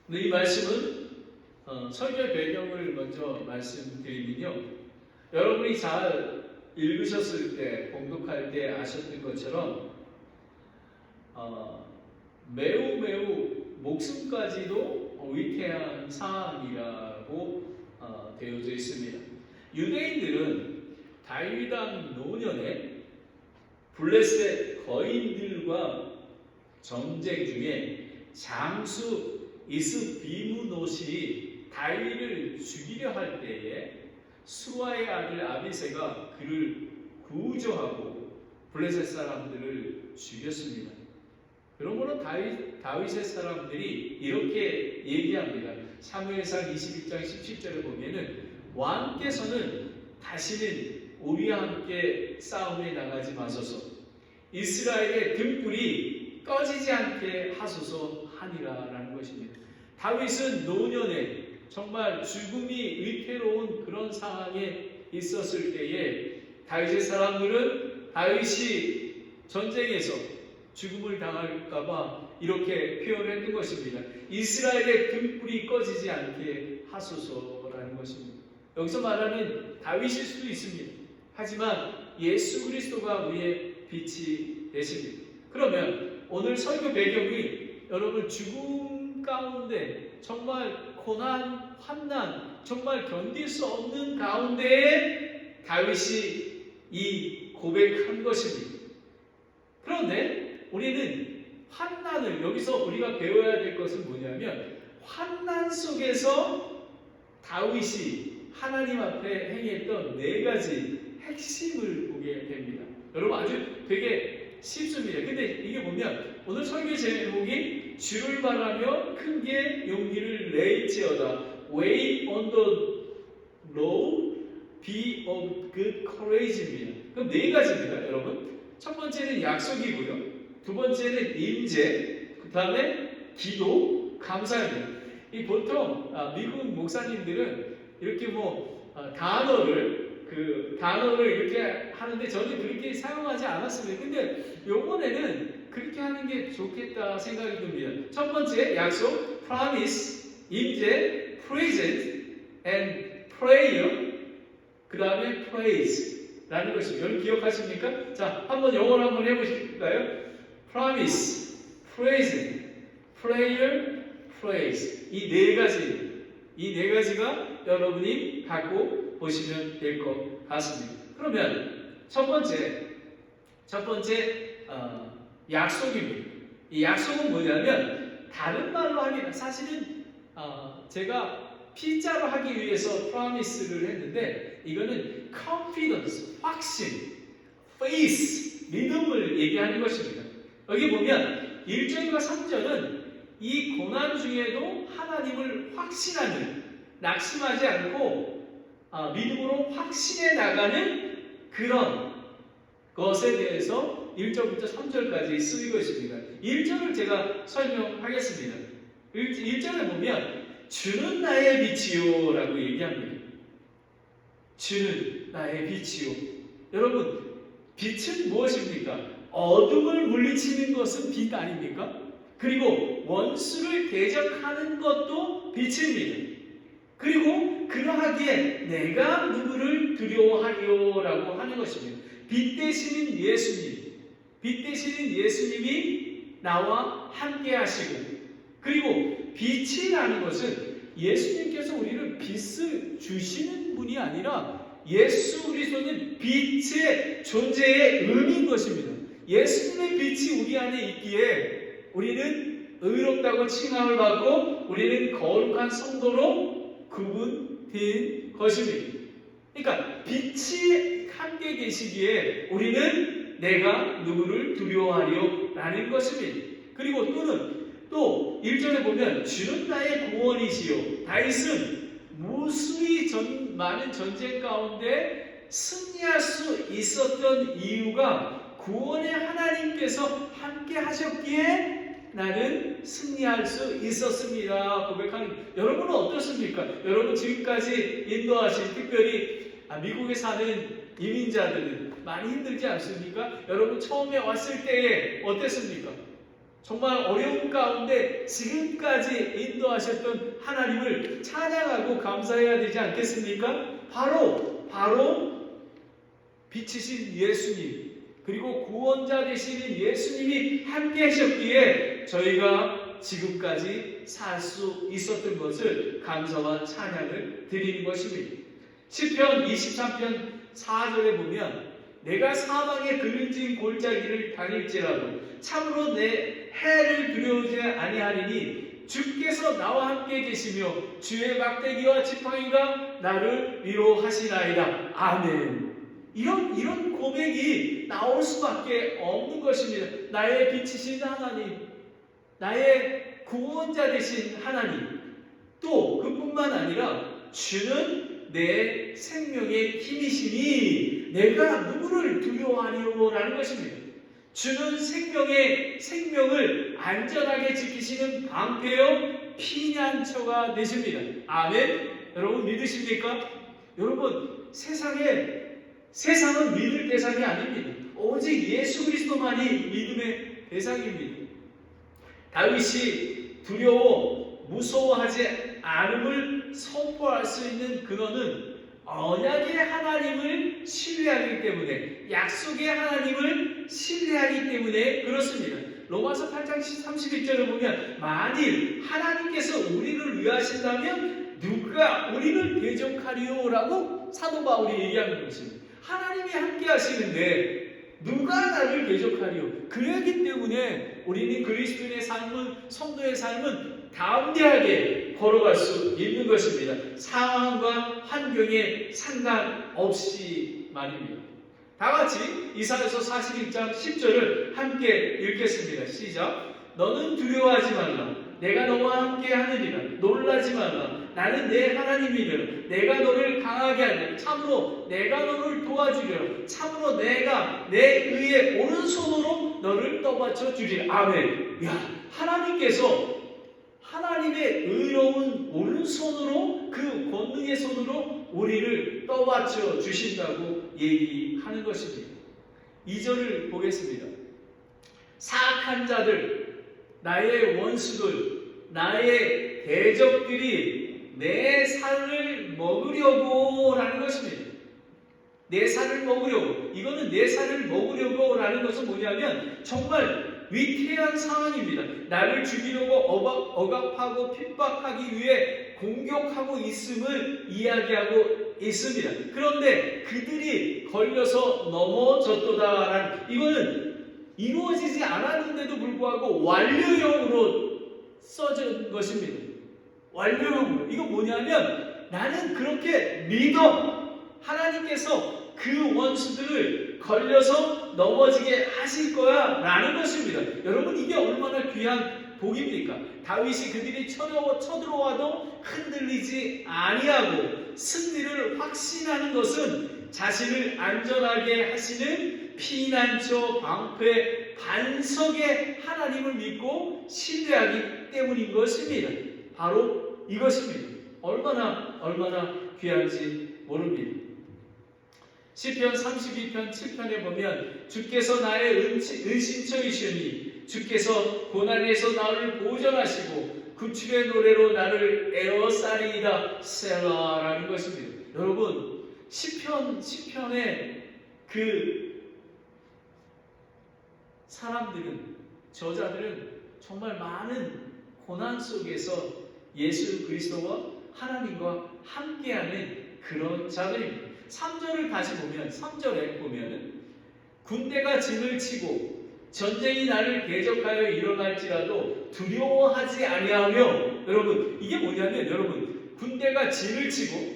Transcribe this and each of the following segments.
근데 이 말씀은 설교 배경을 먼저 말씀드리면요. 여러분이 잘 읽으셨을 때, 봉독할 때 아셨던 것처럼 매우 목숨까지도 위태한 상황이라고 되어져 있습니다. 유대인들은 다윗 왕 노년에 블레셋 거인들과 전쟁 중에 장수 이스비므노시 다윗을 죽이려 할 때에 수아의 아들 아비새가 그를 구조하고 블레셋 사람들을 죽였습니다. 그러므로 다윗의 사람들이 이렇게 얘기합니다. 사무엘상 21장 17절에 보면은 왕께서는 다시는 우리와 함께 싸움에 나가지 마소서, 이스라엘의 등불이 꺼지지 않게 하소서 하니라라는 것입니다. 다윗은 노년에 정말 죽음이 위태로운 그런 상황에 있었을 때에 다윗의 사람들은 다윗이 전쟁에서 죽음을 당할까봐 이렇게 표현했던 것입니다. 이스라엘의 등불이 꺼지지 않게 하소서라는 것입니다. 여기서 말하는 다윗일 수도 있습니다. 하지만 예수 그리스도가 우리의 빛이 되십니다. 그러면 오늘 설교 배경이 여러분 죽음 가운데 정말 고난, 환난, 정말 견딜 수 없는 가운데에 다윗이 이 고백한 것입니다. 그런데 우리는 환난을, 여기서 우리가 배워야 될 것은 뭐냐면 환난 속에서 다윗이 하나님 앞에 행했던 4가지 핵심을 보게 됩니다. 여러분 아주 되게 쉽습니다. 근데 이게 보면 오늘 설교 제목이 주를 바라며 크게 용기를 내지어다. Wait on the Lord, be of good courage입니다. 그럼 4가지입니다, 여러분. 첫 번째는 약속이고요. 두 번째는 임재, 그 다음에 기도, 감사입니다. 이 보통 미국 목사님들은 이렇게 단어를 이렇게 하는데 저는 그렇게 사용하지 않았습니다. 근데 요번에는 그렇게 하는 게 좋겠다 생각이 듭니다. 첫 번째 약속, promise, 임재, present, and prayer, 그 다음에 praise라는 것입니다. 여러분 기억하십니까? 자, 한번 영어로 한번 해보실까요? promise, present, prayer, praise. 이 4가지가 여러분이 갖고 보시면 될 것 같습니다. 그러면 첫 번째 약속입니다. 이 약속은 뭐냐면 다른 말로 하기는 사실은 제가 P자로 하기 위해서 promise를 했는데 이거는 confidence, 확신, faith, 믿음을 얘기하는 것입니다. 여기 보면 1절과 3절은 이 고난 중에도 하나님을 확신하는, 낙심하지 않고 믿음으로 확신해 나가는 그런 것에 대해서 1절부터 3절까지 쓰이고 있습니다. 1절을 제가 설명하겠습니다. 1절에 보면 주는 나의 빛이요 라고 얘기합니다. 주는 나의 빛이요. 여러분, 빛은 무엇입니까? 어둠을 물리치는 것은 빛 아닙니까? 그리고 원수를 대적하는 것도 빛입니다. 그리고 그러하기에 내가 누구를 두려워하리요라고 하는 것입니다. 빛 되시는 예수님이 나와 함께 하시고, 그리고 빛이라는 것은 예수님께서 우리를 빛을 주시는 분이 아니라 예수 그리스도는 빛의 존재의 의미인 것입니다. 예수님의 빛이 우리 안에 있기에 우리는 의롭다고 칭함을 받고 우리는 거룩한 성도로 구분된 것입니다. 그러니까 빛이 함께 계시기에 우리는 내가 누구를 두려워하리요 라는 것입니다. 그리고 또 1절에 보면 주는 나의 구원이시요. 다윗은 무수히 많은 전쟁 가운데 승리할 수 있었던 이유가 구원의 하나님께서 함께 하셨기에 나는 승리할 수 있었습니다. 고백하는 여러분은 어떻습니까? 여러분 지금까지 인도하신 특별히 미국에 사는 이민자들은 많이 힘들지 않습니까? 여러분 처음에 왔을 때에 어땠습니까? 정말 어려운 가운데 지금까지 인도하셨던 하나님을 찬양하고 감사해야 되지 않겠습니까? 바로 빛이신 예수님, 그리고 구원자 되시는 예수님이 함께 하셨기에 저희가 지금까지 살 수 있었던 것을 감사와 찬양을 드리는 것입니다. 시편 23편 4절에 보면 내가 사망의 그늘진 골짜기를 다닐지라도 참으로 내 해를 두려우지 아니하리니 주께서 나와 함께 계시며 주의 막대기와 지팡이가 나를 위로하시나이다. 아멘. 이런 고백이 나올 수밖에 없는 것입니다. 나의 빛이신 하나님, 나의 구원자 되신 하나님, 또 그뿐만 아니라 주는 내 생명의 힘이시니 내가 누구를 두려워하리오라는 것입니다. 주는 생명을 안전하게 지키시는 방패요 피난처가 되십니다. 아멘. 여러분 믿으십니까? 여러분 세상은 믿을 대상이 아닙니다. 오직 예수 그리스도만이 믿음의 대상입니다. 다윗이 두려워 무서워하지 않음을 선포할 수 있는 근원은 언약의 하나님을 신뢰하기 때문에, 약속의 하나님을 신뢰하기 때문에 그렇습니다. 로마서 8장 31절을 보면 만일 하나님께서 우리를 위하신다면 누가 우리를 대적하리요? 라고 사도 바울이 얘기하는 것입니다. 하나님이 함께 하시는데 누가 나를 대적하리요? 그러기 때문에 우리는 그리스도인의 삶은, 성도의 삶은 담대하게 걸어갈 수 있는 것입니다. 상황과 환경에 상관없이 말입니다. 다같이 이사야서 41장 10절을 함께 읽겠습니다. 시작. 너는 두려워하지 말라. 내가 너와 함께 하느니라. 놀라지 말라. 나는 내 하나님이니라. 내가 너를 강하게 하리라. 참으로 내가 너를 도와주리라. 참으로 내가 내 의의 오른손으로 너를 떠받쳐 주리라. 아멘. 하나님께서 하나님의 의로운 오른손으로, 그 권능의 손으로 우리를 떠받쳐 주신다고 얘기하는 것입니다. 2절을 보겠습니다. 사악한 자들, 나의 원수들, 나의 대적들이 내 살을 먹으려고 라는 것입니다. 내 살을 먹으려고. 이거는 내 살을 먹으려고 라는 것은 뭐냐면 정말 위태한 상황입니다. 나를 죽이려고 억압하고 핍박하기 위해 공격하고 있음을 이야기하고 있습니다. 그런데 그들이 걸려서 넘어졌도다라는, 이거는 이루어지지 않았는데도 불구하고 완료형으로 써진 것입니다. 완료형으로. 이거 뭐냐면 나는 그렇게 믿어. 하나님께서 그 원수들을 걸려서 넘어지게 하실 거야 라는 것입니다. 여러분, 이게 얼마나 귀한 복입니까? 다윗이 그들이 쳐들어와도 흔들리지 아니하고 승리를 확신하는 것은 자신을 안전하게 하시는 피난처, 방패, 반석의 하나님을 믿고 신뢰하기 때문인 것입니다. 바로 이것입니다. 얼마나 귀한지 모릅니다. 시편 32편 7편에 보면 주께서 나의 은신처이시니 주께서 고난에서 나를 보전하시고 구출의 노래로 나를 에워싸리이다 셀라라는 것입니다. 여러분, 시편의 그 사람들은, 저자들은 정말 많은 고난 속에서 예수 그리스도와 하나님과 함께하는 그런 자들입니다. 3절을 다시 보면, 3절에 보면은 군대가 진을 치고 전쟁이 나를 대적하여 일어날지라도 두려워하지 아니하며, 여러분 이게 뭐냐면, 여러분 군대가 진을 치고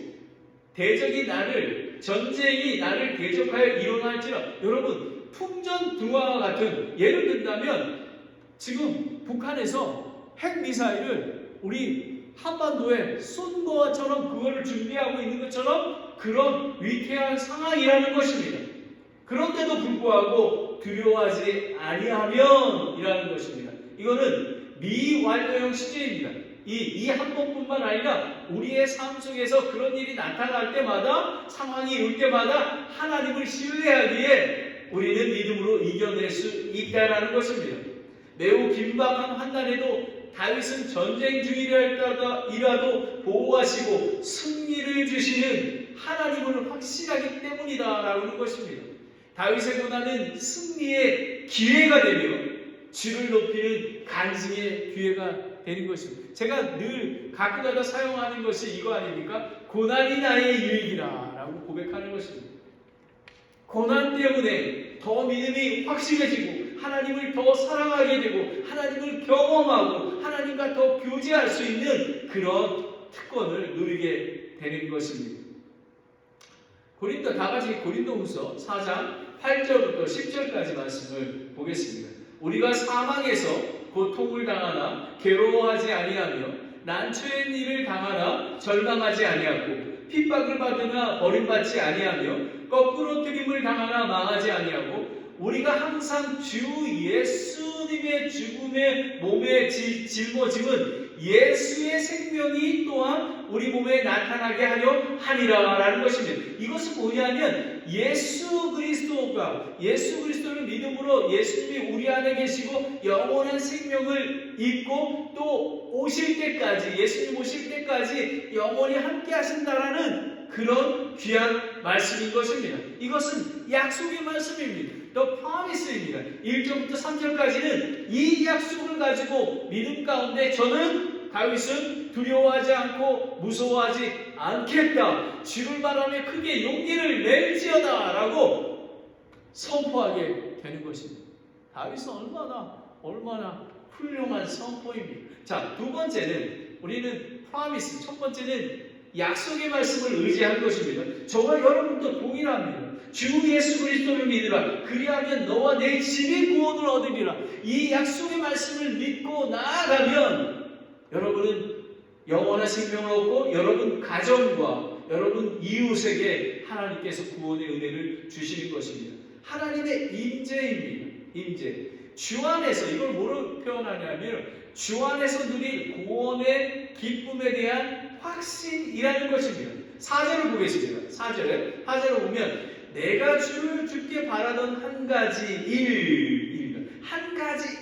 전쟁이 나를 대적하여 일어날지라, 여러분 풍전등화와 같은, 예를 든다면 지금 북한에서 핵미사일을 우리 한반도에 쏜 것처럼, 그거를 준비하고 있는 것처럼 그런 위태한 상황이라는 것입니다. 그런데도 불구하고 두려워하지 아니하면 이라는 것입니다. 이거는 미완료형 시제입니다. 이 한 번뿐만 아니라 우리의 삶 속에서 그런 일이 나타날 때마다, 상황이 올 때마다 하나님을 신뢰하기에 우리는 믿음으로 이겨낼 수 있다라는 것입니다. 매우 긴박한 환난에도 다윗은 전쟁 중이라도 보호하시고 승리를 주시는 하나님을 확신하기 때문이다라고 하는 것입니다. 다윗의 고난은 승리의 기회가 되며 주를 높이는 간증의 기회가 되는 것입니다. 제가 늘 가끔가다 사용하는 것이 이거 아닙니까? 고난이 나의 유익이라 라고 고백하는 것입니다. 고난 때문에 더 믿음이 확실해지고 하나님을 더 사랑하게 되고 하나님을 경험하고 하나님과 더 교제할 수 있는 그런 특권을 누리게 되는 것입니다. 다같이 고린도후서 4장 8절부터 10절까지 말씀을 보겠습니다. 우리가 사망에서 고통을 당하나 괴로워하지 아니하며 난처한 일을 당하나 절망하지 아니하고 핍박을 받으나 버림받지 아니하며 거꾸로 뜨림을 당하나 망하지 아니하고 우리가 항상 주 예수님의 죽음의 몸에 짊어짐은 예수의 생명이 또한 우리 몸에 나타나게 하려 하니라 라는 것입니다. 이것은 뭐냐면 예수 그리스도를 믿음으로 예수님이 우리 안에 계시고 영원한 생명을 입고 또 오실 때까지 예수님 오실 때까지 영원히 함께 하신다라는 그런 귀한 말씀인 것입니다. 이것은 약속의 말씀입니다. The promise입니다. 1절부터 3절까지는 이 약속을 가지고 믿음 가운데 저는 다윗은 두려워하지 않고 무서워하지 않겠다. 주를 바라며 크게 용기를 낼지어다 라고 선포하게 되는 것입니다. 다윗은 얼마나 훌륭한 선포입니다. 자, 두 번째는 우리는 promise, 첫 번째는 약속의 말씀을 의지한 것입니다. 저와 여러분도 동일합니다. 주 예수 그리스도를 믿으라. 그리하면 너와 내 집이 구원을 얻으리라. 이 약속의 말씀을 믿고 나아가면 여러분은 영원한 생명을 얻고 여러분 가정과 여러분 이웃에게 하나님께서 구원의 은혜를 주시는 것입니다. 하나님의 임재입니다. 임재. 주 안에서 이걸 뭐로 표현하냐면 주 안에서 누릴 구원의 기쁨에 대한 확신이라는 것입니다. 4절을 보겠습니다. 4절을 보면 내가 주를 죽게 바라던 한 가지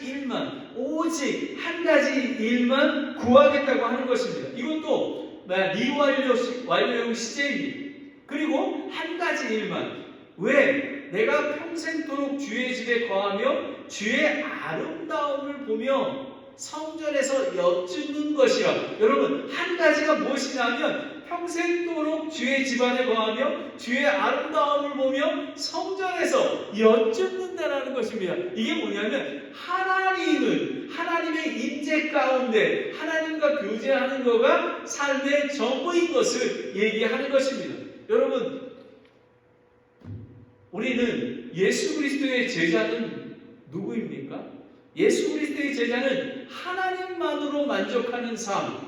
일만 오직 한 가지 일만 구하겠다고 하는 것입니다. 이것도 미완료형 시제입니다. 그리고 한 가지 일만 왜? 내가 평생토록 주의 집에 거하며 주의 아름다움을 보며 성전에서 엿듣는 것이라. 여러분 한 가지가 무엇이냐면 평생토록 주의 집안에 거하며 주의 아름다움을 보며 성전에서 엿듣는다라는 것입니다. 이게 뭐냐면 하나님의 임재 가운데 하나님과 교제하는 것가 삶의 전부인 것을 얘기하는 것입니다. 여러분 우리는 예수 그리스도의 제자는 누구입니까? 예수 그리스도의 제자는 하나님만으로 만족하는 삶.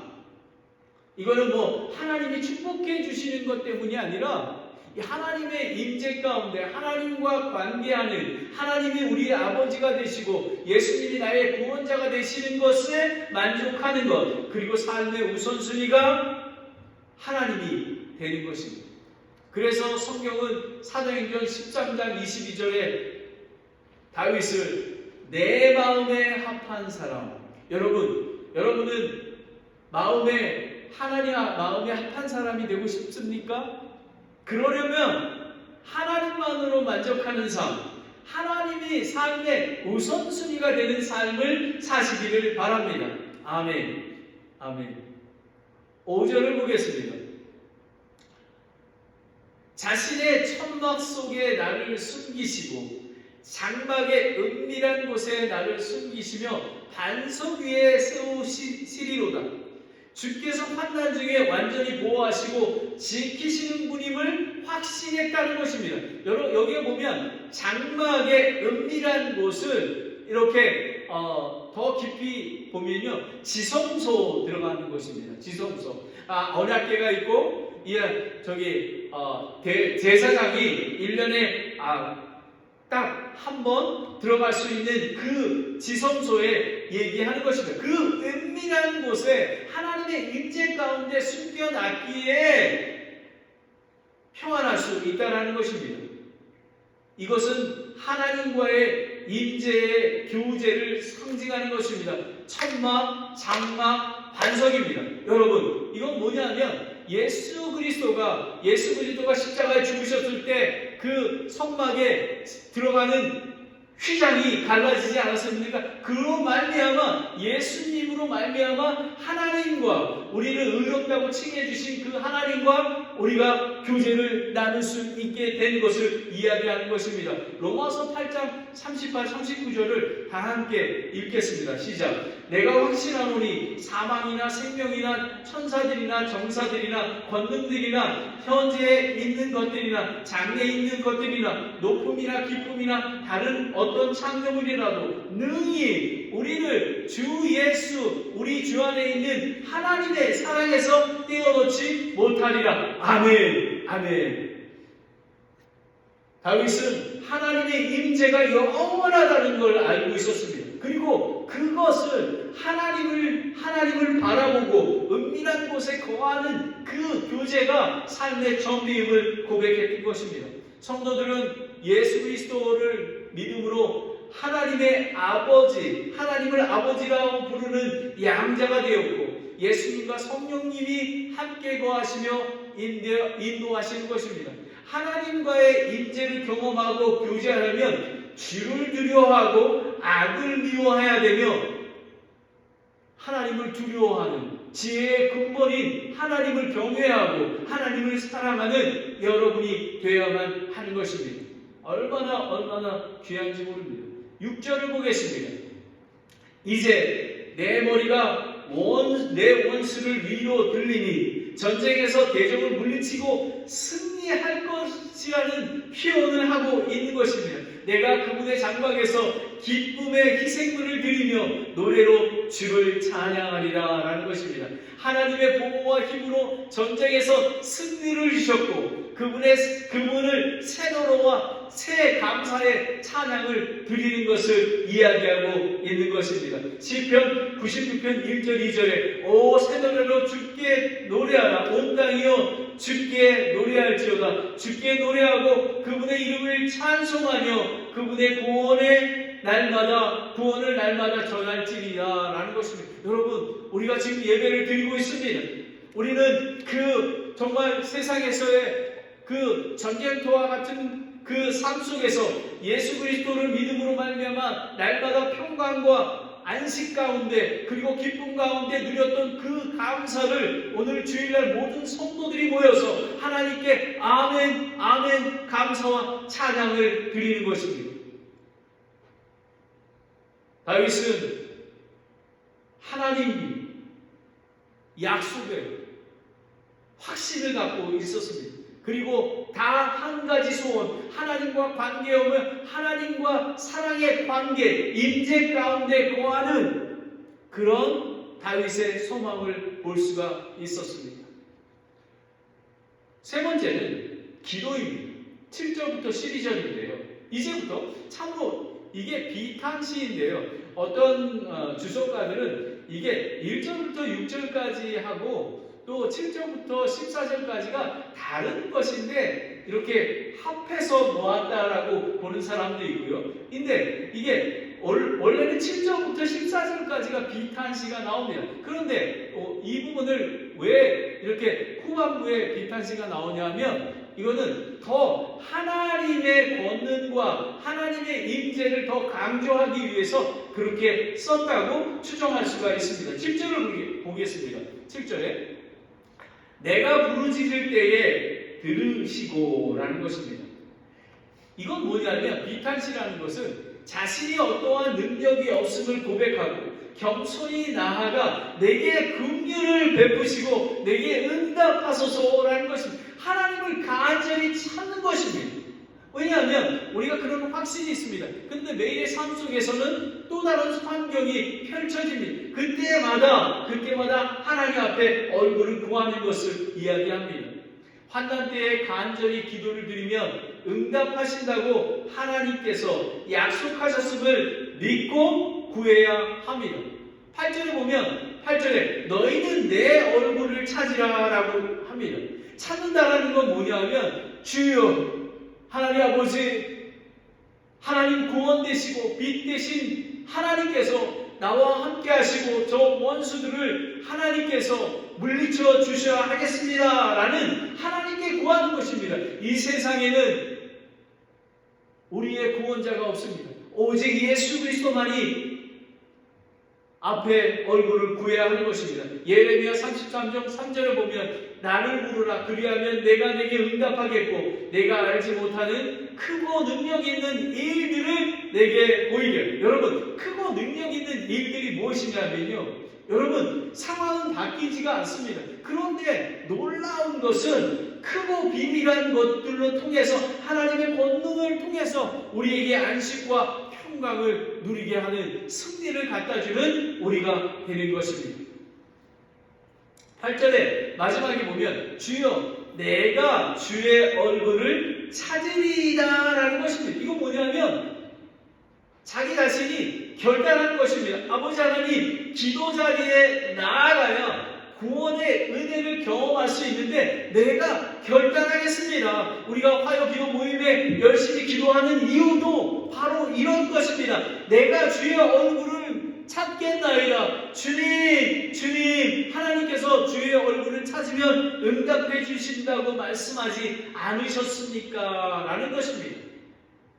이거는 하나님이 축복해 주시는 것 때문이 아니라 하나님의 임재 가운데 하나님과 관계하는 하나님이 우리의 아버지가 되시고 예수님이 나의 구원자가 되시는 것에 만족하는 것. 그리고 삶의 우선순위가 하나님이 되는 것입니다. 그래서 성경은 사도행전 13장 22절에 다윗을 내 마음에 합한 사람. 여러분은 하나님 마음에 합한 사람이 되고 싶습니까? 그러려면 하나님만으로 만족하는 삶, 하나님이 삶의 우선순위가 되는 삶을 사시기를 바랍니다. 아멘. 5절을 보겠습니다. 자신의 천막 속에 나를 숨기시고 장막의 은밀한 곳에 나를 숨기시며 반석 위에 세우시리로다. 주께서 환난 중에 완전히 보호하시고 지키시는 분임을 확신했다는 것입니다. 여러분 여기에 보면 장막의 은밀한 곳을 이렇게 더 깊이 보면요 지성소 들어가는 것입니다. 지성소. 언약궤가 있고 제사장이 1년에 딱 한 번 들어갈 수 있는 그 지성소에 얘기하는 것입니다. 그 은밀한 곳에 하나님의 임재 가운데 숨겨놨기에 평안할 수 있다는 것입니다. 이것은 하나님과의 임재의 교제를 상징하는 것입니다. 천막, 장막, 반석입니다. 여러분, 이건 뭐냐면 예수 그리스도가 십자가에 죽으셨을 때 그 성막에 들어가는 휘장이 갈라지지 않았습니까? 그로 말미암아 예수님으로 말미암아 하나님과 우리를 의롭다고 칭해 주신 그 하나님과 우리가 교제를 나눌 수 있게 된 것을 이야기하는 것입니다. 로마서 8장 38, 39절을 다 함께 읽겠습니다. 시작. 내가 확신하노니 사망이나 생명이나 천사들이나 정사들이나 권능들이나 현재에 있는 것들이나 장래에 있는 것들이나 높음이나 기쁨이나 다른 어떤 창조물이라도 능히 우리를 주 예수 우리 주 안에 있는 하나님의 사랑에서 떼어놓지 못하리라. 아멘. 아멘. 다윗은 하나님의 임재가 영원하다는 걸 알고 있었습니다. 그리고 그것을 하나님을 바라보고 은밀한 곳에 거하는 그 교제가 삶의 정리임을 고백했던 것입니다. 성도들은 예수 그리스도를 믿음으로 하나님의 아버지, 하나님을 아버지라고 부르는 양자가 되었고 예수님과 성령님이 함께 거하시며 인도하시는 것입니다. 하나님과의 임재를 경험하고 교제하려면 주를 두려워하고 악을 미워해야 되며 하나님을 두려워하는 지혜의 근본인 하나님을 경외하고 하나님을 사랑하는 여러분이 되어야만 하는 것입니다. 얼마나 귀한지 모릅니다. 6절을 보겠습니다. 이제 내 머리가 내 원수를 위로 들리니 전쟁에서 대적을 물리치고 승리할 것이라는 표현을 하고 있는 것입니다. 내가 그분의 장막에서 기쁨의 희생물을 드리며 노래로 주를 찬양하리라 라는 것입니다. 하나님의 보호와 힘으로 전쟁에서 승리를 주셨고 그분을 새 노래와 새 감사의 찬양을 드리는 것을 이야기하고 있는 것입니다. 시편 96편 1절 2절에 오 새 노래로 주께 노래하라 온 땅이여 주께 노래할지어다. 주께 노래하고 그분의 이름을 찬송하며 그분의 구원을 날마다 전할지니라 라는 것입니다. 여러분, 우리가 지금 예배를 드리고 있습니다. 우리는 정말 세상에서의 전쟁터와 같은 그 삶 속에서 예수 그리스도를 믿음으로 말미암아 날마다 평강과 안식 가운데 그리고 기쁨 가운데 누렸던 그 감사를 오늘 주일날 모든 성도들이 모여서 하나님께 아멘 아멘 감사와 찬양을 드리는 것입니다. 다윗은 하나님 약속에 확신을 갖고 있었습니다. 그리고 다 한 가지 소원, 하나님과 관계하며 하나님과 사랑의 관계, 임재 가운데 거하는 그런 다윗의 소망을 볼 수가 있었습니다. 세 번째는 기도입니다. 7절부터 12절인데요. 이제부터 참으로 이게 비탄시인데요. 어떤 주석가들은 이게 1절부터 6절까지 하고 또 7절부터 14절까지가 다른 것인데 이렇게 합해서 놓았다라고 보는 사람도 있고요. 근데 이게 원래는 7절부터 14절까지가 비탄시가 나옵니다. 그런데 이 부분을 왜 이렇게 후반부에 비탄시가 나오냐면 이거는 더 하나님의 권능과 하나님의 임재를 더 강조하기 위해서 그렇게 썼다고 추정할 수가 있습니다. 7절을 보겠습니다. 7절에 내가 부르짖을 때에 들으시고 라는 것입니다. 이건 뭐냐면 비탄시라는 것은 자신이 어떠한 능력이 없음을 고백하고 겸손히 나아가 내게 긍휼을 베푸시고 내게 응답하소서라는 것입니다. 하나님을 간절히 찾는 것입니다. 왜냐하면 우리가 그런 확신이 있습니다. 근데 매일의 삶 속에서는 또 다른 환경이 펼쳐집니다. 그때마다 하나님 앞에 얼굴을 구하는 것을 이야기합니다. 환난 때에 간절히 기도를 드리면 응답하신다고 하나님께서 약속하셨음을 믿고 구해야 합니다. 8절에 보면 8절에 너희는 내 얼굴을 찾으라 라고 합니다. 찾는다라는 건 뭐냐면 주여 하나님 아버지 하나님 구원 되시고 빛 되신 하나님께서 나와 함께 하시고 저 원수들을 하나님께서 물리쳐 주셔야 하겠습니다 라는 하나님께 구하는 것입니다. 이 세상에는 우리의 구원자가 없습니다. 오직 예수 그리스도만이 앞에 얼굴을 구해야 하는 것입니다. 예레미야 33장 3절을 보면 나를 부르라 그리하면 내가 내게 응답하겠고 내가 알지 못하는 크고 능력 있는 일들을 내게 보이려. 여러분, 크고 능력 있는 일들이 무엇이냐면요, 여러분, 상황은 바뀌지가 않습니다. 그런데 놀라운 것은 크고 비밀한 것들로 통해서 하나님의 권능을 통해서 우리에게 안식과 평강을 누리게 하는 승리를 갖다주는 우리가 되는 것입니다. 8절에 마지막에 보면 주여 내가 주의 얼굴을 찾으리이다 라는 것입니다. 이거 뭐냐면 자기 자신이 결단한 것입니다. 아버지 하나님, 기도 자리에 나아가야 구원의 은혜를 경험할 수 있는데 내가 결단하겠습니다. 우리가 화요 기도 모임에 열심히 기도하는 이유도 바로 이런 것입니다. 내가 주의 얼굴을 찾겠나이다. 주님, 하나님께서 주의 얼굴을 찾으면 응답해 주신다고 말씀하지 않으셨습니까? 라는 것입니다.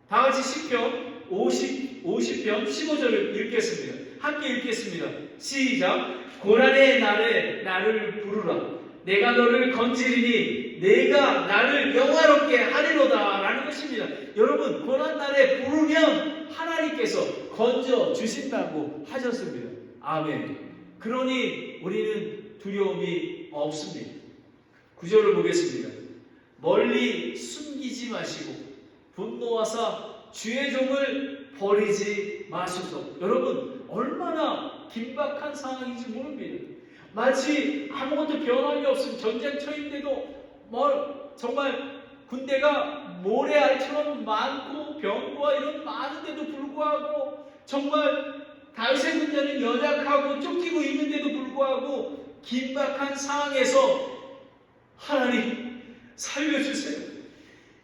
다 같이 시편 50편 15절을 읽겠습니다. 함께 읽겠습니다. 시작. 고난의 날에 나를 부르라. 내가 너를 건지리니 내가 나를 영화롭게 하리로다 라는 것입니다. 여러분, 고난날에 부르면 하나님께서 건져 주신다고 하셨습니다. 아멘. 그러니 우리는 두려움이 없습니다. 9절을 보겠습니다. 멀리 숨기지 마시고 분노하사 주의 종을 버리지 마소서. 여러분, 얼마나 긴박한 상황인지 모릅니다. 마치 아무것도 변함이 없음 전쟁터인데도 정말 군대가 모래알처럼 많고 병과 이런 많은데도 불구하고 정말 다윗의 군대는 연약하고 쫓기고 있는데도 불구하고 긴박한 상황에서 하나님 살려주세요.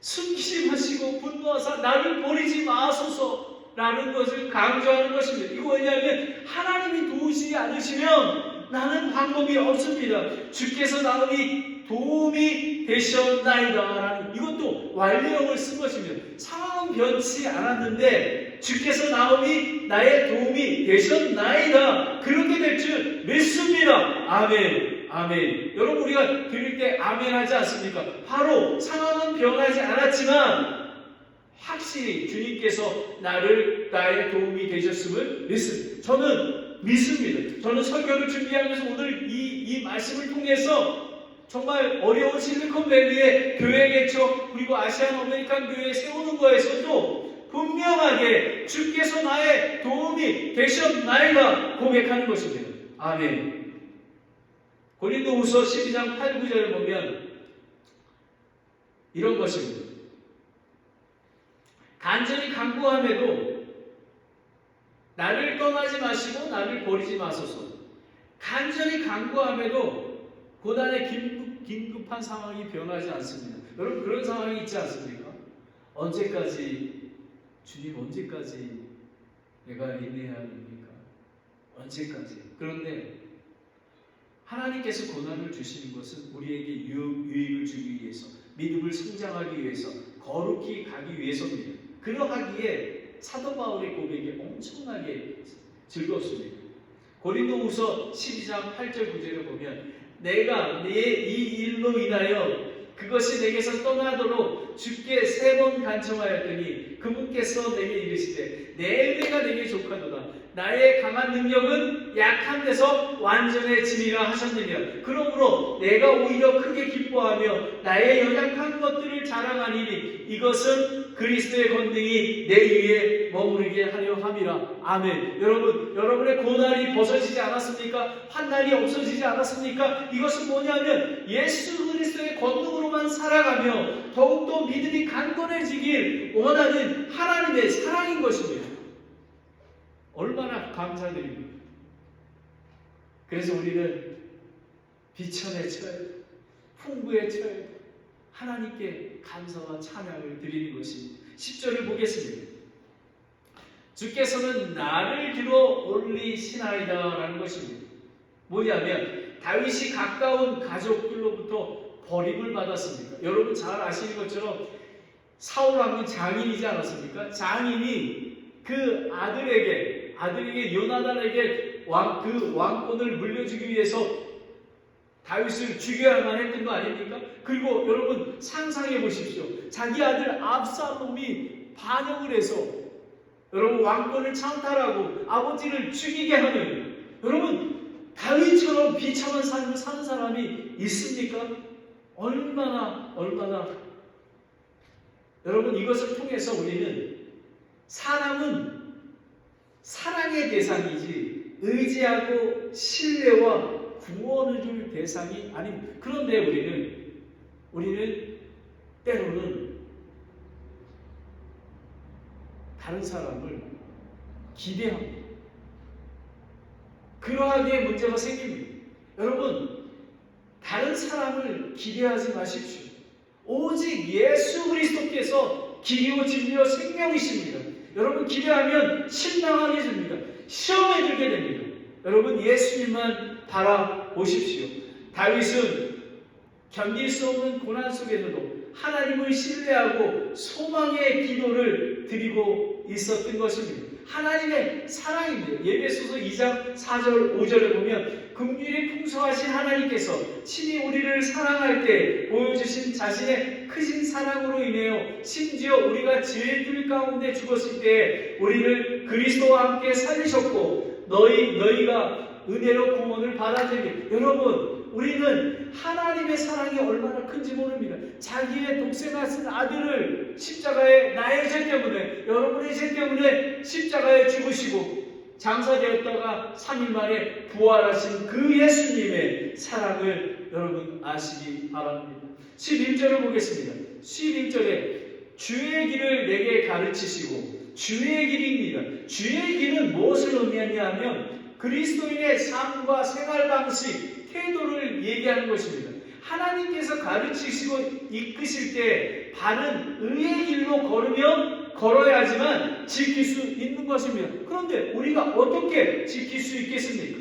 숨기지 마시고 분노하사 나를 버리지 마소서 라는 것을 강조하는 것입니다. 이거 왜냐하면 하나님이 도우시지 않으시면 나는 방법이 없습니다. 주께서 나의 도움이 되셨나이다. 이것도 완료형을 쓴 것입니다. 상황은 변치 않았는데 주께서 나의 도움이 되셨나이다. 그렇게 될 줄 믿습니다. 아멘. 아멘. 여러분, 우리가 드릴 때 아멘 하지 않습니까? 바로 상황은 변하지 않았지만 확실히 주님께서 나의 도움이 되셨음을 믿습니다. 저는 믿습니다. 저는 설교를 준비하면서 오늘 이 말씀을 통해서 정말 어려운 실리콘밸리의 교회 개척 그리고 아시안 어메리칸 교회 세우는 거에서도 분명하게 주께서 나의 도움이 되셨나이다 고백하는 것입니다. 아멘. 고린도후서 12장 8, 9절을 보면 이런 것입니다. 간절히 간구함에도 나를 떠나지 마시고 나를 버리지 마소서. 간절히 간구함에도 고난의 긴급한 상황이 변하지 않습니다. 여러분, 그런 상황이 있지 않습니까? 언제까지, 주님 언제까지 내가 인내해야 합니까? 언제까지? 그런데 하나님께서 고난을 주시는 것은 우리에게 유익을 주기 위해서, 믿음을 성장하기 위해서, 거룩히 가기 위해서입니다. 그러하기에 사도 바울의 고백이 엄청나게 즐겁습니다. 고린도후서 12장 8절 9절을 보면 내가 내 이 일로 인하여 그것이 내게서 떠나도록 주께 3번 간청하였더니 그분께서 내게 이르시되 내 은혜가 내게 족하도다. 나의 강한 능력은 약한 데서 완전해지리라 하셨느니라. 그러므로 내가 오히려 크게 기뻐하며 나의 연약한 것들을 자랑하리니 이것은 그리스도의 권능이 내 위에 머무르게 하려 함이라. 아멘. 여러분의 고난이 벗어지지 않았습니까? 환난이 없어지지 않았습니까? 이것은 뭐냐면 예수 그리스도의 권능으로만 살아가며 더욱더 믿음이 강건해지길 원하는 하나님의 사랑인 것입니다. 얼마나 감사드립니다. 그래서 우리는 비천에 처해 풍부에 처해 하나님께 감사와 찬양을 드리는 것입니다. 10절을 보겠습니다. 주께서는 나를 들어 올리시나이다 라는 것입니다. 뭐냐면 다윗이 가까운 가족들로부터 버림을 받았습니다. 여러분 잘 아시는 것처럼 사울 왕은 장인이지 않았습니까? 장인이 그 아들에게 요나단에게 그 왕권을 물려주기 위해서 다윗을 죽여야만 했던 거 아닙니까? 그리고 여러분 상상해 보십시오. 자기 아들 압살롬이 반역을 해서 여러분 왕권을 창탈하고 아버지를 죽이게 하는, 여러분 다윗처럼 비참한 삶을 사는 사람이 있습니까? 얼마나 여러분 이것을 통해서 우리는 사람은 사랑의 대상이지 의지하고 신뢰와 구원을 줄 대상이 아닙니다. 그런데 우리는 때로는 다른 사람을 기대합니다. 그러하기에 문제가 생깁니다. 여러분 다른 사람을 기대하지 마십시오. 오직 예수 그리스도께서 길이요 진리요 생명이십니다. 여러분 기대하면 실망하게 됩니다. 시험에 들게 됩니다. 여러분 예수님만 바라보십시오. 다윗은 견딜 수 없는 고난 속에서도 하나님을 신뢰하고 소망의 기도를 드리고 있었던 것입니다. 하나님의 사랑입니다. 예배소서 2장 4절 5절에 보면 긍휼이 풍성하신 하나님께서 친히 우리를 사랑할 때 보여주신 자신의 크신 사랑으로 인하여 심지어 우리가 죄들 가운데 죽었을 때 우리를 그리스도와 함께 살리셨고 너희가 은혜로 구원을 받아들이게. 여러분 우리는 하나님의 사랑이 얼마나 큰지 모릅니다. 자기의 독생하신 아들을 십자가에 나의 죄 때문에 여러분의 죄 때문에 십자가에 죽으시고 장사되었다가 3일 만에 부활하신 그 예수님의 사랑을 여러분 아시기 바랍니다. 11절을 보겠습니다. 11절에 주의 길을 내게 가르치시고, 주의 길입니다. 주의 길은 무엇을 의미하냐 하면 그리스도인의 삶과 생활 방식, 태도를 얘기하는 것입니다. 하나님께서 가르치시고 이끄실 때 바른 의의 길로 걸어야 하지만 지킬 수 있는 것입니다. 그런데 우리가 어떻게 지킬 수 있겠습니까?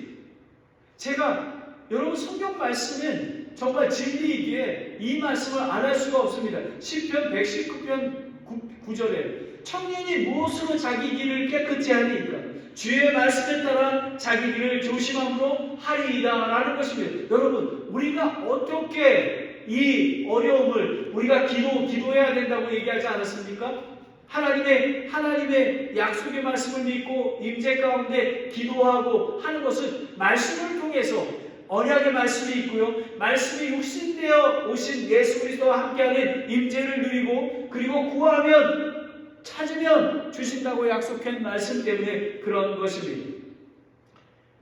제가 여러분 성경 말씀은 정말 진리이기에 이 말씀을 안 할 수가 없습니다. 시편 119편 9절에 청년이 무엇으로 자기 길을 깨끗이 하리이까? 주의 말씀에 따라 자기 길을 조심함으로 하리이다 라는 것입니다. 여러분 우리가 어떻게 이 어려움을 우리가 기도해야 된다고 얘기하지 않았습니까? 하나님의 약속의 말씀을 믿고 임재 가운데 기도하고 하는 것은 말씀을 통해서 언약의 말씀이 있고요. 말씀이 육신되어 오신 예수 그리스도와 함께하는 임재를 누리고, 그리고 구하면 찾으면 주신다고 약속한 말씀 때문에 그런 것입니다.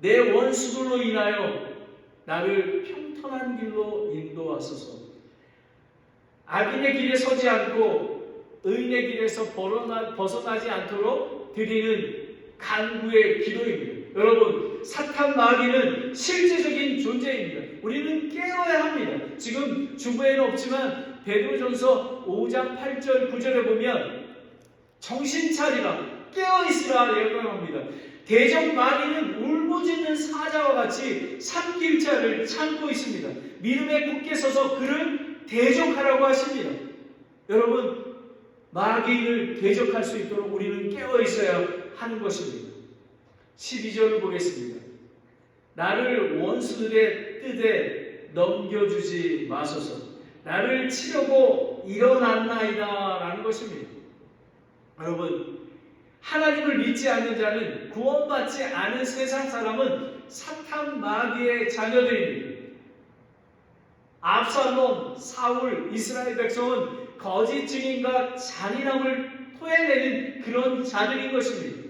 내 원수들로 인하여 나를 평탄한 길로 인도하소서. 악인의 길에 서지 않고 의인의 길에서 벗어나지 않도록 드리는 간구의 기도입니다. 여러분 사탄 마귀는 실제적인 존재입니다. 우리는 깨어야 합니다. 지금 주부에는 없지만 베드로전서 5장 8절 9절에 보면 정신 차리라 깨어있으라 예언합니다. 대적 마귀는 울부짖는 사자와 같이 삼킬자를 참고 있습니다. 믿음에 굳게 서서 그를 대적하라고 하십니다. 여러분 마귀를 대적할 수 있도록 우리는 깨어있어야 하는 것입니다. 12절을 보겠습니다. 나를 원수들의 뜻에 넘겨주지 마소서. 나를 치려고 일어났나이다 라는 것입니다. 여러분 하나님을 믿지 않는 자는, 구원받지 않은 세상 사람은 사탄 마귀의 자녀들입니다. 압살롬, 사울, 이스라엘 백성은 거짓 증인과 잔인함을 토해내는 그런 자들인 것입니다.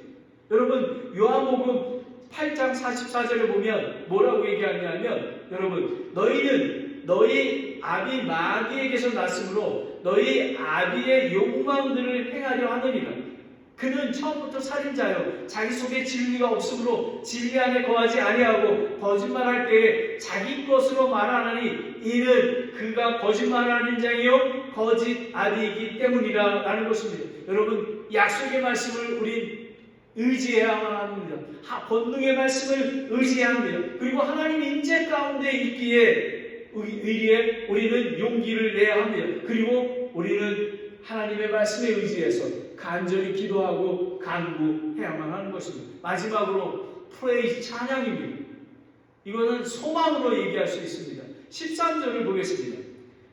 여러분 요한복음 8장 44절에 보면 뭐라고 얘기하냐면, 여러분 너희는 너희 아비 마귀에게서 났으므로 너희 아비의 욕망들을 행하려 하느니라. 그는 처음부터 살인자요 자기 속에 진리가 없으므로 진리 안에 거하지 아니하고 거짓말할 때에 자기 것으로 말하나니 이는 그가 거짓말하는 자이요 거짓 아비이기 때문이라 라는 것입니다. 여러분 약속의 말씀을 우린 의지해야만 합니다. 본능의 말씀을 의지해야 합니다. 그리고 하나님 임재 가운데 있기에 우리는 용기를 내야 합니다. 그리고 우리는 하나님의 말씀에 의지해서 간절히 기도하고 간구해야만 하는 것입니다. 마지막으로 프레이즈 찬양입니다. 이거는 소망으로 얘기할 수 있습니다. 13절을 보겠습니다.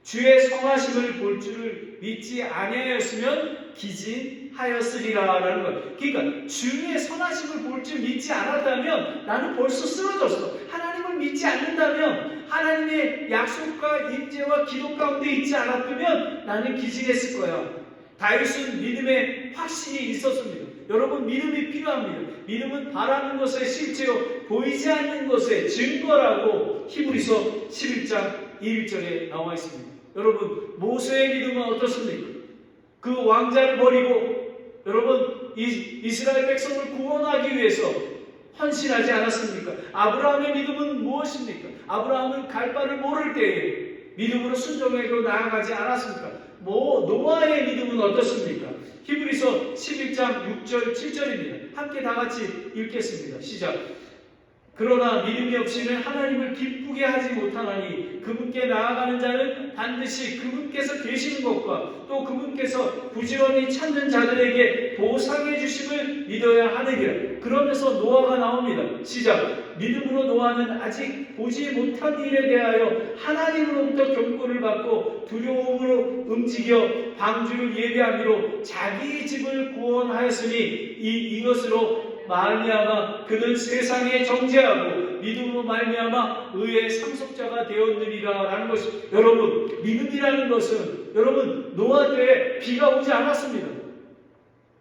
주의 성하심을 볼 줄을 믿지 아니하였으면 기진하였으리라라는 것. 그러니까 주의 선하심을 볼 줄 믿지 않았다면 나는 벌써 쓰러졌어. 하나님을 믿지 않는다면, 하나님의 약속과 임재와 기도 가운데 있지 않았다면 나는 기진했을 거야. 다윗은 믿음에 확신이 있었습니다. 여러분, 믿음이 필요합니다. 믿음은 바라는 것의 실체요 보이지 않는 것의 증거라고 히브리서 11장 1절에 나와 있습니다. 여러분, 모세의 믿음은 어떻습니까? 그 왕자를 버리고 여러분 이스라엘 백성을 구원하기 위해서 헌신하지 않았습니까? 아브라함의 믿음은 무엇입니까? 아브라함은 갈 바를 모를 때에 믿음으로 순종하고 나아가지 않았습니까? 노아의 믿음은 어떻습니까? 히브리서 11장 6절 7절입니다. 함께 다 같이 읽겠습니다. 시작. 그러나 믿음이 없이는 하나님을 기쁘게 하지 못하나니 그분께 나아가는 자는 반드시 그분께서 계시는 것과 또 그분께서 부지런히 찾는 자들에게 보상해 주심을 믿어야 하느니라. 그러면서 노아가 나옵니다. 시작. 믿음으로 노아는 아직 보지 못한 일에 대하여 하나님으로부터 경고를 받고 두려움으로 움직여 방주를 예비함으로 자기 집을 구원하였으니 이것으로 말미암아 그는 세상에 정죄하고 믿음으로 말미암아 의의 상속자가 되었느니라라는 것이, 여러분, 믿음이라는 것은 여러분 노아 때에 비가 오지 않았습니다.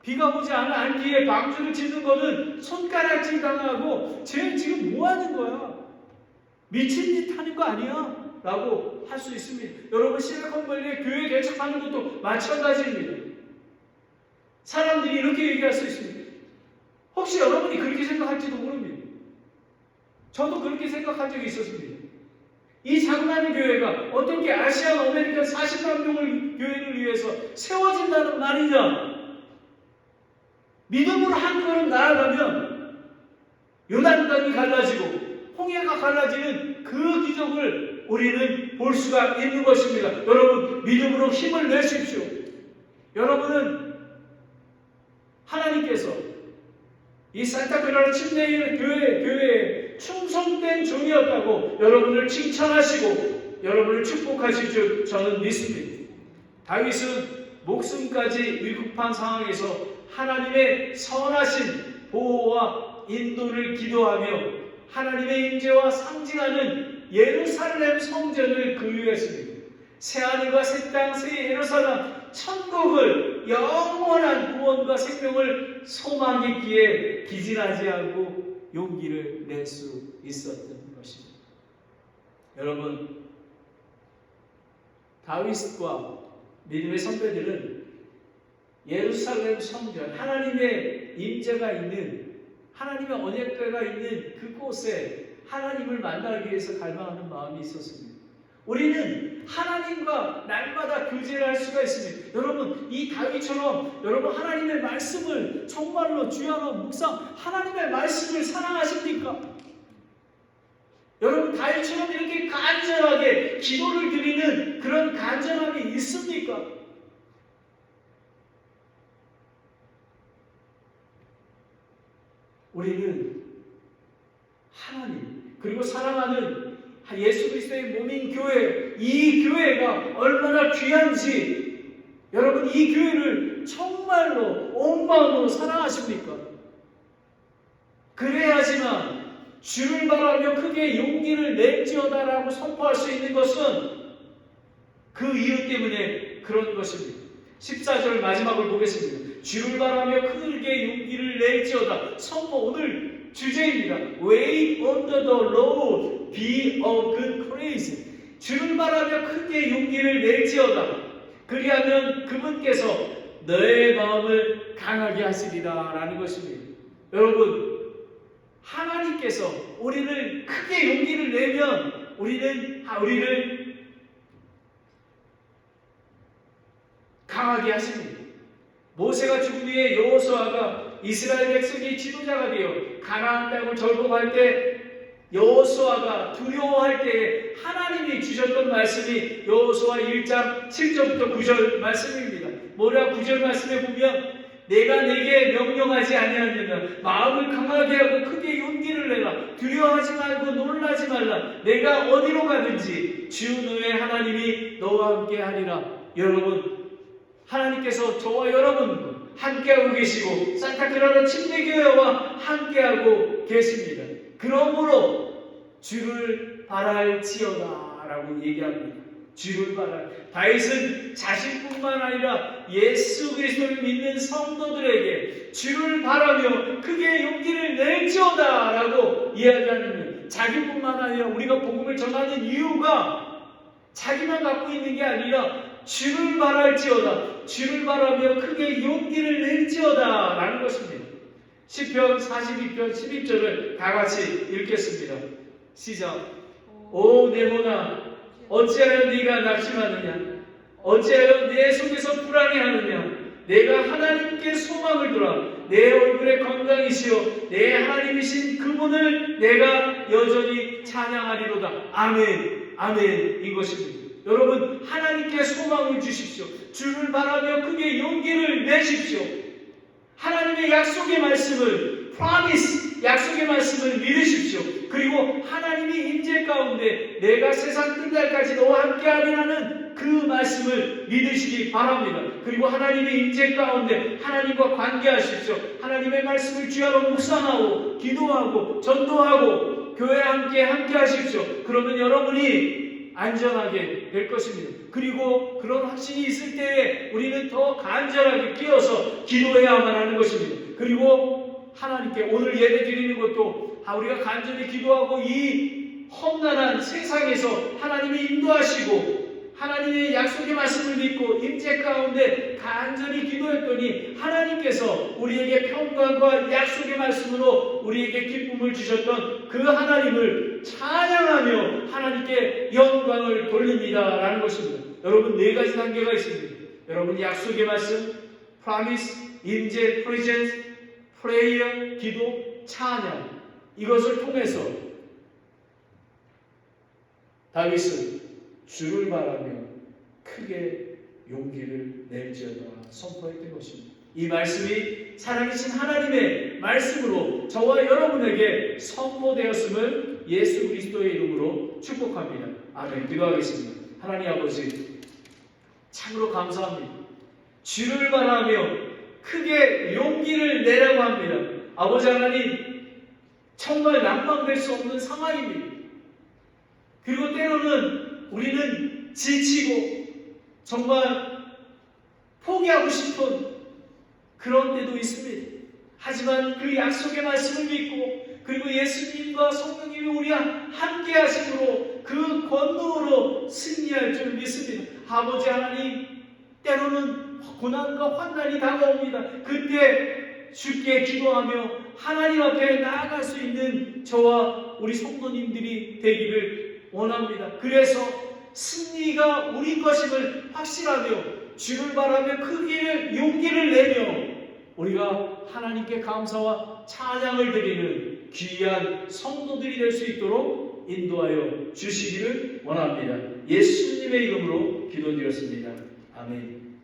비가 오지 않기에 방주를 짓는 것은 손가락질 당하고 쟤 지금 뭐 하는 거야? 미친 짓 하는 거 아니야? 라고 할 수 있습니다. 여러분, 실리콘밸리의 교회 개척하는 것도 마찬가지입니다. 사람들이 이렇게 얘기할 수 있습니다. 혹시 여러분이 그렇게 생각할지도 모릅니다. 저도 그렇게 생각한 적이 있었습니다. 이 장난의 교회가 어떻게 아시안 아메리칸 40만 명을 교회를 위해서 세워진다는 말이냐? 믿음으로 한 걸음 나아가면 요단강이 갈라지고 홍해가 갈라지는 그 기적을 우리는 볼 수가 있는 것입니다. 여러분, 믿음으로 힘을 내십시오. 여러분은 하나님께서 이 산타클라라 침례 교회에 충성된 종이었다고 여러분을 칭찬하시고 여러분을 축복하실 줄 저는 믿습니다. 다윗은 목숨까지 위급한 상황에서 하나님의 선하신 보호와 인도를 기도하며 하나님의 임재와 상징하는 예루살렘 성전을 그리했습니다. 새하늘과 새 땅, 새 예루살렘, 천국을, 영원한 구원과 생명을 소망했기에 기진하지 않고 용기를 낼 수 있었던 것입니다. 여러분, 다윗과 믿음의 선배들은 예루살렘 성전, 하나님의 임재가 있는, 하나님의 언약궤가 있는 그곳에 하나님을 만나기 위해서 갈망하는 마음이 있었습니다. 우리는 하나님과 날마다 교제를 할 수가 있습니다. 여러분, 이 다윗처럼 여러분 하나님의 말씀을 정말로 주야로 묵상, 하나님의 말씀을 사랑하십니까? 여러분, 다윗처럼 이렇게 간절하게 기도를 드리는 그런 간절함이 있습니까? 우리는 하나님, 그리고 사랑하는 예수 그리스도의 몸인 교회, 이 교회가 얼마나 귀한지 여러분, 이 교회를 정말로 온 마음으로 사랑하십니까? 그래야지만 주를 바라며 크게 용기를 낼지어다라고 선포할 수 있는 것은 그 이유 때문에 그런 것입니다. 14절 마지막을 보겠습니다. 주를 바라며 크게 용기를 낼지어다. 선포, 오늘 주제입니다. Wait on the Lord, be of good courage. 주를 바라며 크게 용기를 낼지어다. 그리하면 그분께서 너의 마음을 강하게 하시리라 라는 것입니다. 여러분, 하나님께서 우리를 크게 용기를 내면 우리를 강하게 하십니다. 모세가 죽은 뒤에 여호수아가 이스라엘 백성이 지도자가 되어 가나안 땅을 정복할 때 여호수아가 두려워할 때 하나님이 주셨던 말씀이 여호수아 1장 7절부터 9절 말씀입니다. 뭐라 9절 말씀에 보면 내가 내게 명령하지 아니하느냐 마음을 강하게 하고 크게 용기를 내라 두려워하지 말고 놀라지 말라 내가 어디로 가든지 주 너의 하나님이 너와 함께 하리라. 여러분 하나님께서 저와 여러분 함께하고 계시고 산타클라라 침례교회와 함께하고 계십니다. 그러므로 주를 바랄지어다 라고 얘기합니다. 주를 바랄. 다윗은 자신뿐만 아니라 예수 그리스도를 믿는 성도들에게 주를 바라며 크게 용기를 낼지어다 라고 이야기하는 자기뿐만 아니라 우리가 복음을 전하는 이유가 자기만 갖고 있는 게 아니라 주를 바랄지어다 주를 바라며 크게 용기를 낼지어다 라는 것입니다. 시편 42편 12절을 다 같이 읽겠습니다. 시작. 오 네모나 어찌하여 네가 낙심하느냐 어찌하여 내 속에서 불안해하느냐 내가 하나님께 소망을 두라 내 얼굴의 건강이시여 내 하나님이신 그분을 내가 여전히 찬양하리로다. 아멘 아멘 이것입니다. 여러분 하나님께 소망을 주십시오. 주를 바라며 크게 용기를 내십시오. 하나님의 약속의 말씀을 promise 약속의 말씀을 믿으십시오. 그리고 하나님이 임재 가운데 내가 세상 끝날까지 너와 함께하리라는 그 말씀을 믿으시기 바랍니다. 그리고 하나님의 임재 가운데 하나님과 관계하십시오. 하나님의 말씀을 주야로 묵상하고 기도하고 전도하고 교회와 함께 하십시오. 그러면 여러분이 안전하게 될 것입니다. 그리고 그런 확신이 있을 때에 우리는 더 간절하게 끼어서 기도해야만 하는 것입니다. 그리고 하나님께 오늘 예배 드리는 것도 우리가 간절히 기도하고 이 험난한 세상에서 하나님이 인도하시고 하나님의 약속의 말씀을 믿고 임재 가운데 간절히 기도했더니 하나님께서 우리에게 평강과 약속의 말씀으로 우리에게 기쁨을 주셨던 그 하나님을 찬양하며 하나님께 영광을 돌립니다 라는 것입니다. 여러분 네 가지 단계가 있습니다. 여러분 약속의 말씀, promise, 임재, presence, prayer, 기도, 찬양 이것을 통해서 다윗은 주를 바라며 크게 용기를 낼지어다 선포했던 것입니다. 이 말씀이 살아계신 하나님의 말씀으로 저와 여러분에게 선포되었음을 예수 그리스도의 이름으로 축복합니다. 아멘. 기도하겠습니다. 하나님 아버지 참으로 감사합니다. 주를 바라며 크게 용기를 내라고 합니다. 아버지 하나님 정말 낭망될 수 없는 상황입니다. 그리고 때로는 우리는 지치고 정말 포기하고 싶은 그런 때도 있습니다. 하지만 그 약속의 말씀을 믿고 그리고 예수님과 성령님이 우리와 함께 하심으로 그 권능으로 승리할 줄 믿습니다. 아버지 하나님 때로는 고난과 환난이 다가옵니다. 그때 주께 기도하며 하나님 앞에 나아갈 수 있는 저와 우리 성도님들이 되기를 원합니다. 그래서 승리가 우리 것임을 확신하며 주를 바라며 크게 용기를 내며 우리가 하나님께 감사와 찬양을 드리는 귀한 성도들이 될 수 있도록 인도하여 주시기를 원합니다. 예수님의 이름으로 기도드렸습니다. 아멘.